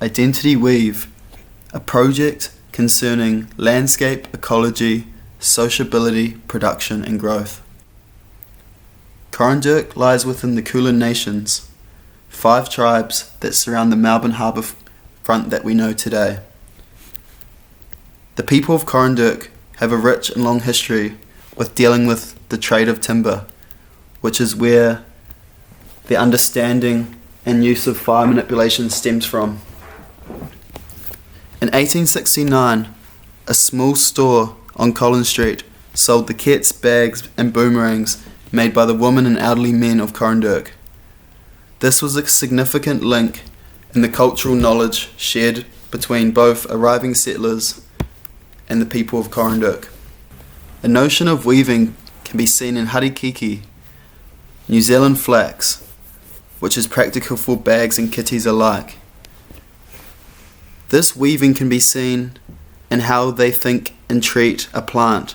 Identity Weave, a project concerning landscape, ecology, sociability, production and growth. QUANTOCK lies within the Kulin Nations, 5 tribes that surround the Melbourne harbour front that we know today. The people of QUANTOCK have a rich and long history with dealing with the trade of timber, which is where the understanding and use of fire manipulation stems from. In 1869, a small store on Collins Street sold the kets, bags and boomerangs made by the women and elderly men of QUANTOCK. This was a significant link in the cultural knowledge shared between both arriving settlers and the people of QUANTOCK. The notion of weaving can be seen in harikiki, New Zealand flax, which is practical for bags and kitties alike. This weaving can be seen in how they think and treat a plant.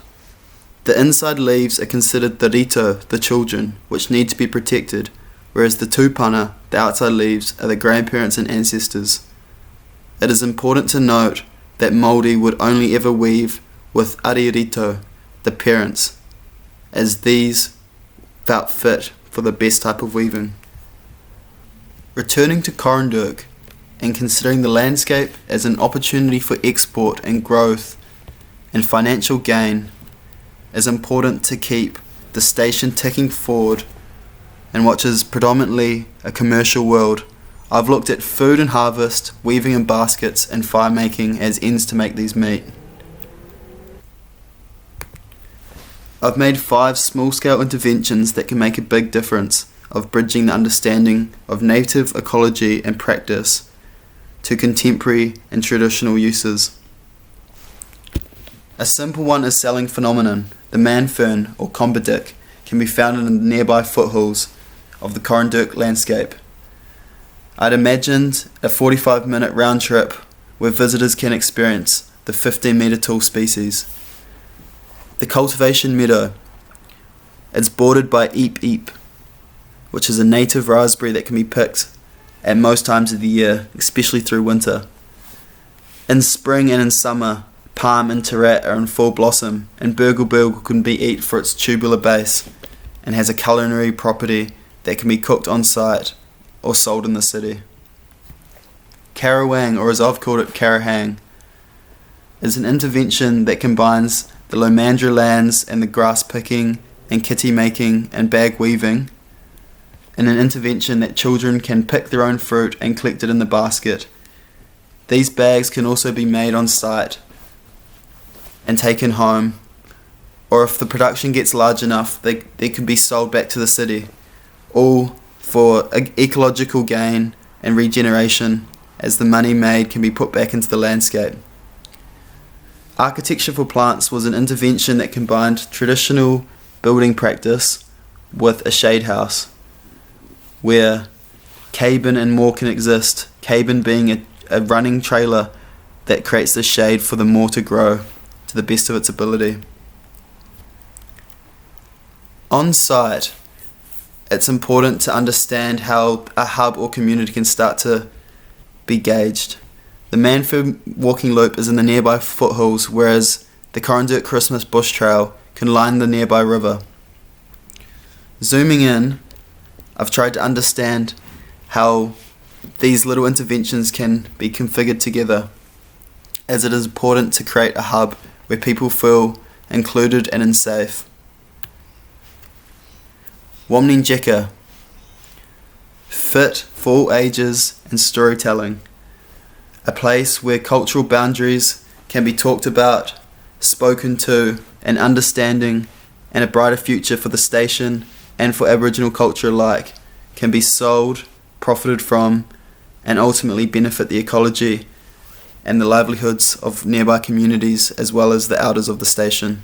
The inside leaves are considered the rito, the children, which need to be protected, whereas the tupana, the outside leaves, are the grandparents and ancestors. It is important to note that Māori would only ever weave with aririto, the parents, as these felt fit for the best type of weaving. Returning to QUANTOCK and considering the landscape as an opportunity for export and growth and financial gain, is important to keep the station ticking forward in what is predominantly a commercial world. I've looked at food and harvest, weaving in baskets and fire making as ends to make these meet. I've made 5 small-scale interventions that can make a big difference of bridging the understanding of native ecology and practice to contemporary and traditional uses. A simple one is selling phenomenon. The man fern or kombadik can be found in the nearby foothills of the QUANTOCK landscape. I'd imagined a 45-minute round trip where visitors can experience the 15-metre tall species. The cultivation meadow. It's bordered by eep eep, which is a native raspberry that can be picked at most times of the year, especially through winter. In spring and in summer, palm and tarat are in full blossom, and burgle can be eaten for its tubular base and has a culinary property that can be cooked on site or sold in the city. Karawang, or as I've called it, Karahang, is an intervention that combines the Lomandra lands and the grass picking and kitty making and bag weaving in an intervention that children can pick their own fruit and collect it in the basket. These bags can also be made on site and taken home, or if the production gets large enough, they can be sold back to the city, all for ecological gain and regeneration, as the money made can be put back into the landscape. Architecture for plants was an intervention that combined traditional building practice with a shade house, where cabin and more can exist, cabin being a running trailer that creates the shade for the more to grow to the best of its ability. On site, it's important to understand how a hub or community can start to be gauged. The Manford walking loop is in the nearby foothills, whereas the QUANTOCK Christmas bush trail can line the nearby river. Zooming in, I've tried to understand how these little interventions can be configured together, as it is important to create a hub where people feel included and safe. Wamninjeka, fit for all ages and storytelling, a place where cultural boundaries can be talked about, spoken to, and understanding, and a brighter future for the station and for Aboriginal culture alike can be sold, profited from, and ultimately benefit the ecology and the livelihoods of nearby communities as well as the elders of the station.